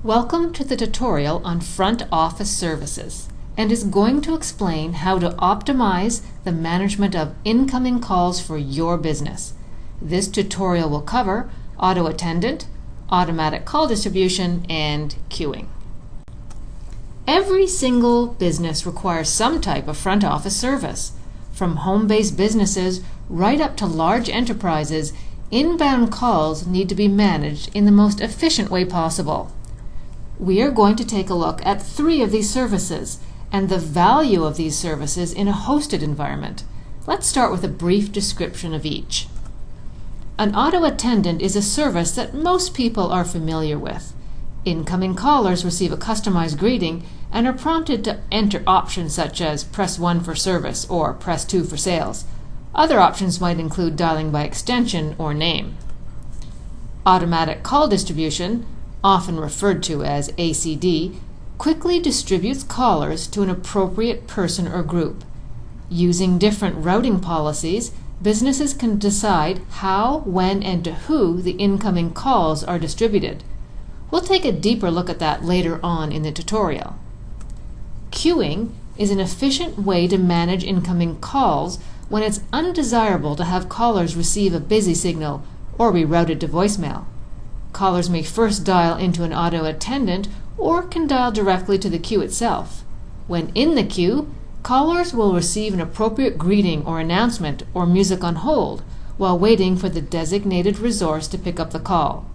Welcome to the tutorial on front office services and is going to explain how to optimize the management of incoming calls for your business. This tutorial will cover auto attendant, automatic call distribution, and queuing. Every single business requires some type of front office service. From home-based businesses right up to large enterprises, inbound calls need to be managed in the most efficient way possible. We are going to take a look at 3 of these services and the value of these services in a hosted environment. Let's start with a brief description of each. An auto attendant is a service that most people are familiar with. Incoming callers receive a customized greeting and are prompted to enter options such as press 1 for service or press 2 for sales. Other options might include dialing by extension or name. Automatic call distribution, often referred to as ACD, quickly distributes callers to an appropriate person or group. Using different routing policies, businesses can decide how, when, and to who the incoming calls are distributed. We'll take a deeper look at that later on in the tutorial. Queuing is an efficient way to manage incoming calls when it's undesirable to have callers receive a busy signal or be routed to voicemail. Callers may first dial into an auto attendant or can dial directly to the queue itself. When in the queue, callers will receive an appropriate greeting or announcement or music on hold while waiting for the designated resource to pick up the call.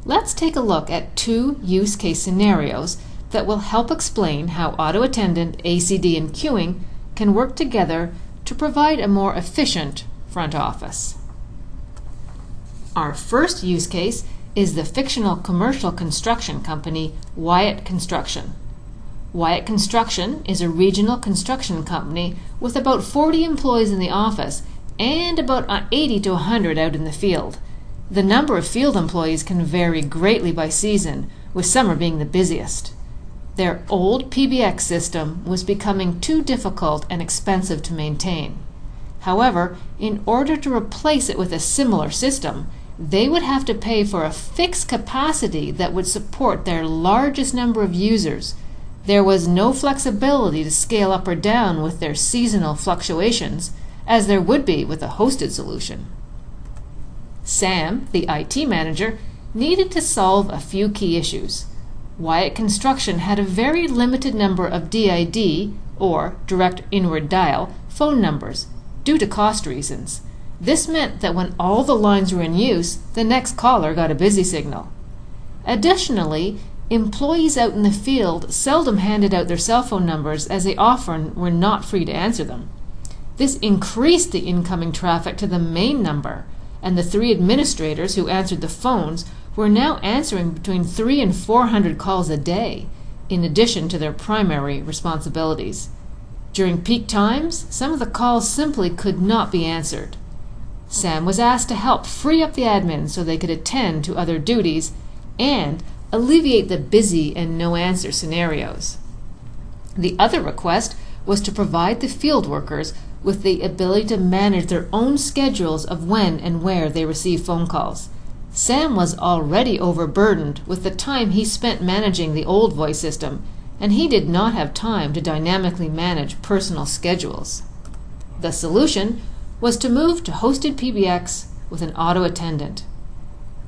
Let's take a look at 2 use case scenarios that will help explain how auto attendant, ACD, and queuing can work together to provide a more efficient front office. Our first use case is the fictional commercial construction company Wyatt Construction. Wyatt Construction is a regional construction company with about 40 employees in the office and about 80 to 100 out in the field. The number of field employees can vary greatly by season, with summer being the busiest. Their old PBX system was becoming too difficult and expensive to maintain. However, in order to replace it with a similar system, they would have to pay for a fixed capacity that would support their largest number of users. There was no flexibility to scale up or down with their seasonal fluctuations, as there would be with a hosted solution. Sam, the IT manager, needed to solve a few key issues. Wyatt Construction had a very limited number of DID, or direct inward dial, phone numbers, due to cost reasons. This meant that when all the lines were in use, the next caller got a busy signal. Additionally, employees out in the field seldom handed out their cell phone numbers as they often were not free to answer them. This increased the incoming traffic to the main number, and the 3 administrators who answered the phones were now answering between 300 and 400 calls a day, in addition to their primary responsibilities. During peak times, some of the calls simply could not be answered. Sam was asked to help free up the admins so they could attend to other duties and alleviate the busy and no-answer scenarios. The other request was to provide the field workers with the ability to manage their own schedules of when and where they receive phone calls. Sam was already overburdened with the time he spent managing the old voice system, and he did not have time to dynamically manage personal schedules. The solution was to move to hosted PBX with an auto attendant.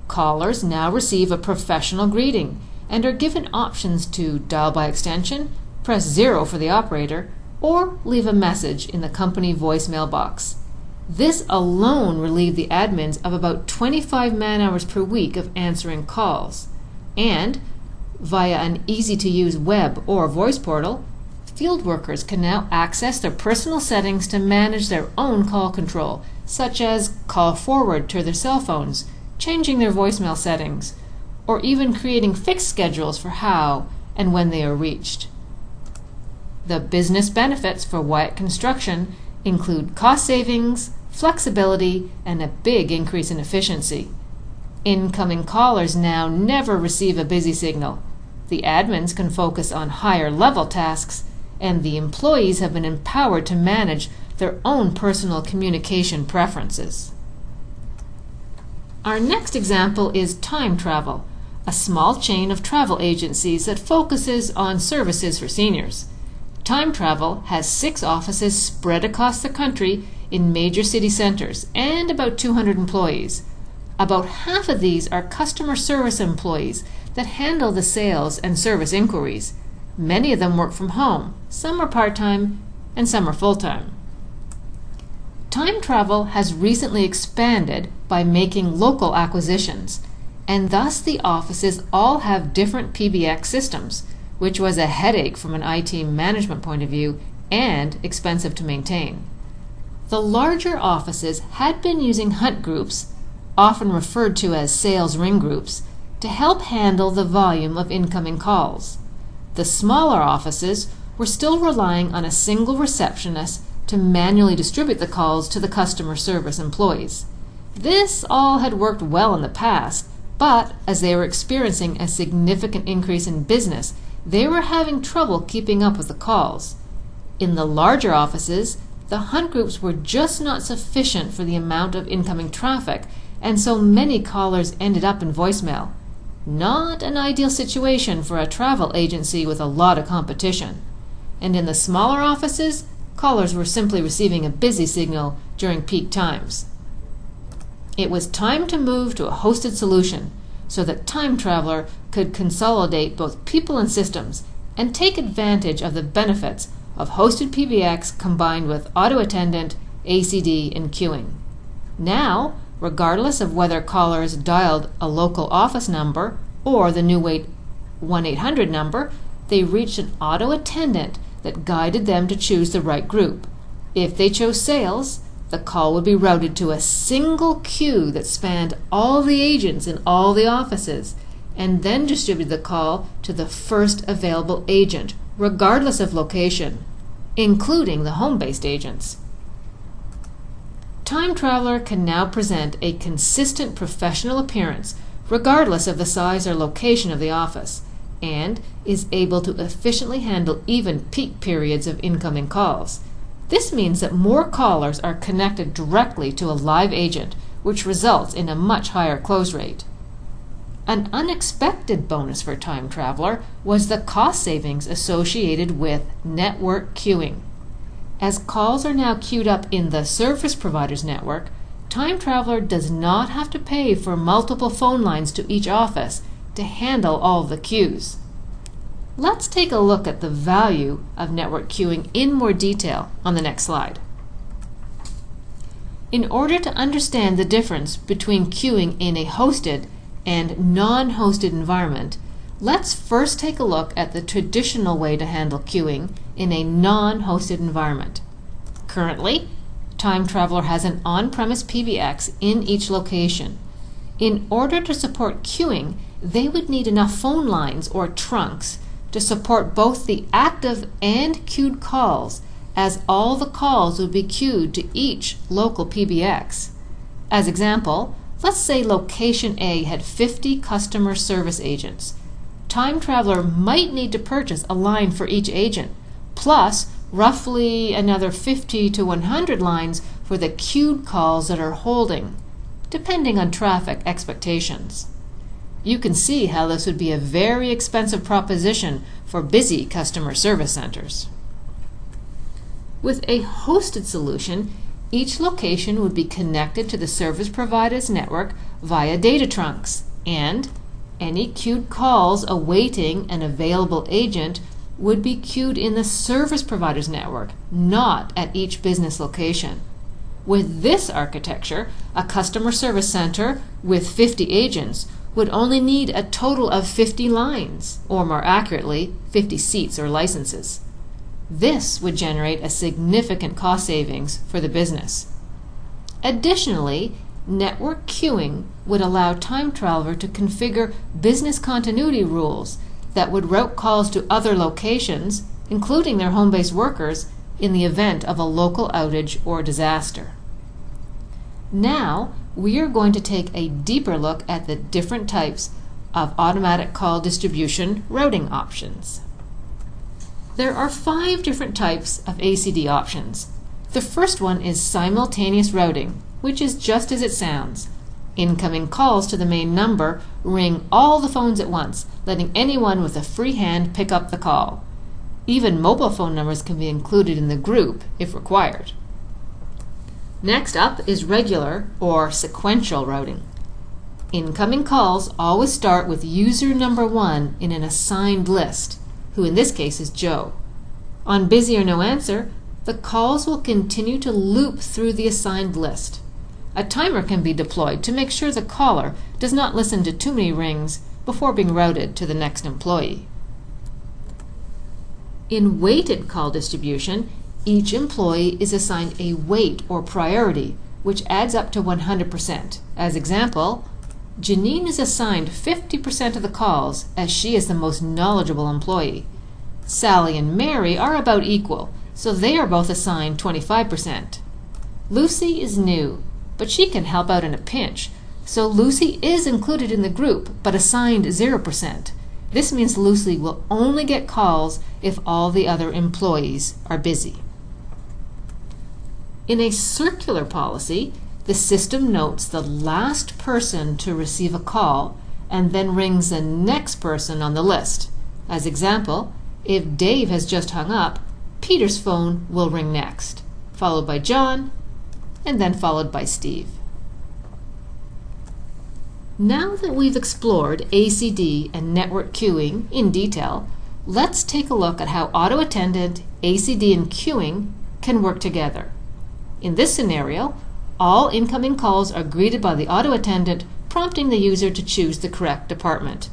Callers now receive a professional greeting and are given options to dial by extension, press 0 for the operator, or leave a message in the company voicemail box. This alone relieved the admins of about 25 man-hours per week of answering calls. And, via an easy-to-use web or voice portal, field workers can now access their personal settings to manage their own call control, such as call forward to their cell phones, changing their voicemail settings, or even creating fixed schedules for how and when they are reached. The business benefits for Wyatt Construction include cost savings, flexibility, and a big increase in efficiency. Incoming callers now never receive a busy signal. The admins can focus on higher level tasks, and the employees have been empowered to manage their own personal communication preferences. Our next example is time travel, a small chain of travel agencies that focuses on services for seniors. Time Travel has 6 offices spread across the country in major city centers and about 200 employees. About half of these are customer service employees that handle the sales and service inquiries. Many of them work from home. Some are part-time and some are full-time. Time Travel has recently expanded by making local acquisitions, and thus the offices all have different PBX systems, which was a headache from an IT management point of view and expensive to maintain. The larger offices had been using hunt groups, often referred to as sales ring groups, to help handle the volume of incoming calls. The smaller offices were still relying on a single receptionist to manually distribute the calls to the customer service employees. This all had worked well in the past, but as they were experiencing a significant increase in business, they were having trouble keeping up with the calls. In the larger offices, the hunt groups were just not sufficient for the amount of incoming traffic, and so many callers ended up in voicemail. Not an ideal situation for a travel agency with a lot of competition. And in the smaller offices, callers were simply receiving a busy signal during peak times. It was time to move to a hosted solution so that Time Traveler could consolidate both people and systems and take advantage of the benefits of hosted PBX combined with Auto Attendant, ACD, and queuing. Now, regardless of whether callers dialed a local office number or the new 1-800 number, they reached an Auto Attendant that guided them to choose the right group. If they chose sales, the call would be routed to a single queue that spanned all the agents in all the offices, and then distributed the call to the first available agent, regardless of location, including the home-based agents. Time Traveler can now present a consistent professional appearance regardless of the size or location of the office, and is able to efficiently handle even peak periods of incoming calls. This means that more callers are connected directly to a live agent, which results in a much higher close rate. An unexpected bonus for Time Traveler was the cost savings associated with network queuing. As calls are now queued up in the service provider's network, Time Traveler does not have to pay for multiple phone lines to each office to handle all of the queues. Let's take a look at the value of network queuing in more detail on the next slide. In order to understand the difference between queuing in a hosted and non-hosted environment, let's first take a look at the traditional way to handle queuing in a non-hosted environment. Currently, Time Traveler has an on-premise PBX in each location. In order to support queuing, they would need enough phone lines or trunks to support both the active and queued calls, as all the calls would be queued to each local PBX. As example, let's say location A had 50 customer service agents. Time Traveler might need to purchase a line for each agent, plus roughly another 50 to 100 lines for the queued calls that are holding, depending on traffic expectations. You can see how this would be a very expensive proposition for busy customer service centers. With a hosted solution, each location would be connected to the service provider's network via data trunks, and any queued calls awaiting an available agent would be queued in the service provider's network, not at each business location. With this architecture, a customer service center with 50 agents would only need a total of 50 lines, or more accurately, 50 seats or licenses. This would generate a significant cost savings for the business. Additionally, network queuing would allow Time Traveler to configure business continuity rules that would route calls to other locations, including their home-based workers, in the event of a local outage or disaster. Now, we are going to take a deeper look at the different types of automatic call distribution routing options. There are 5 different types of ACD options. The first one is simultaneous routing, which is just as it sounds. Incoming calls to the main number ring all the phones at once, letting anyone with a free hand pick up the call. Even mobile phone numbers can be included in the group if required. Next up is regular or sequential routing. Incoming calls always start with user number 1 in an assigned list, who in this case is Joe. On busy or no answer, the calls will continue to loop through the assigned list. A timer can be deployed to make sure the caller does not listen to too many rings before being routed to the next employee. In weighted call distribution, each employee is assigned a weight or priority, which adds up to 100%. As example, Janine is assigned 50% of the calls as she is the most knowledgeable employee. Sally and Mary are about equal, so they are both assigned 25%. Lucy is new, but she can help out in a pinch, so Lucy is included in the group but assigned 0%. This means Lucy will only get calls if all the other employees are busy. In a circular policy, the system notes the last person to receive a call and then rings the next person on the list. As example, if Dave has just hung up, Peter's phone will ring next, followed by John, and then followed by Steve. Now that we've explored ACD and network queuing in detail, let's take a look at how auto attendant, ACD, and queuing can work together. In this scenario, all incoming calls are greeted by the auto attendant, prompting the user to choose the correct department.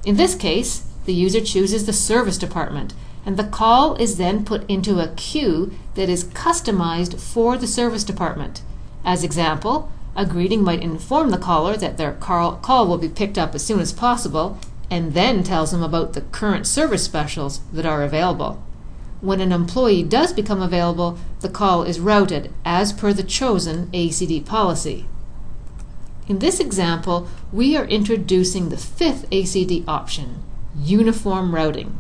In this case, the user chooses the service department, and the call is then put into a queue that is customized for the service department. As example, a greeting might inform the caller that their call will be picked up as soon as possible, and then tells them about the current service specials that are available. When an employee does become available, the call is routed as per the chosen ACD policy. In this example, we are introducing the 5th ACD option, uniform routing.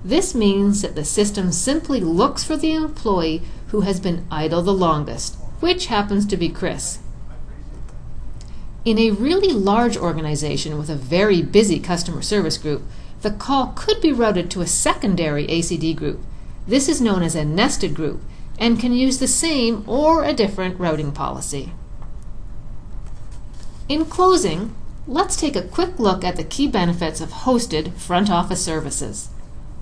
This means that the system simply looks for the employee who has been idle the longest, which happens to be Chris. In a really large organization with a very busy customer service group, the call could be routed to a secondary ACD group. This is known as a nested group and can use the same or a different routing policy. In closing, let's take a quick look at the key benefits of hosted front office services.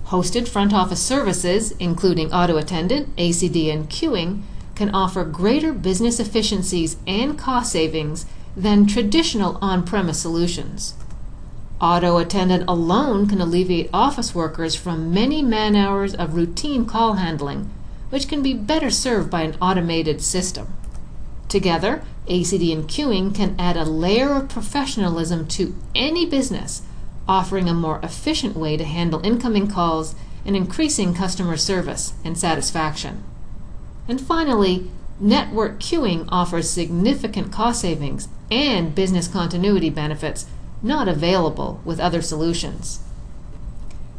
Hosted front office services, including auto attendant, ACD, and queuing, can offer greater business efficiencies and cost savings than traditional on-premise solutions. Auto attendant alone can alleviate office workers from many man-hours of routine call handling, which can be better served by an automated system. Together, ACD and queuing can add a layer of professionalism to any business, offering a more efficient way to handle incoming calls and increasing customer service and satisfaction. And finally, network queuing offers significant cost savings and business continuity benefits not available with other solutions.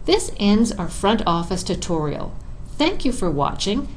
This ends our front office tutorial. Thank you for watching,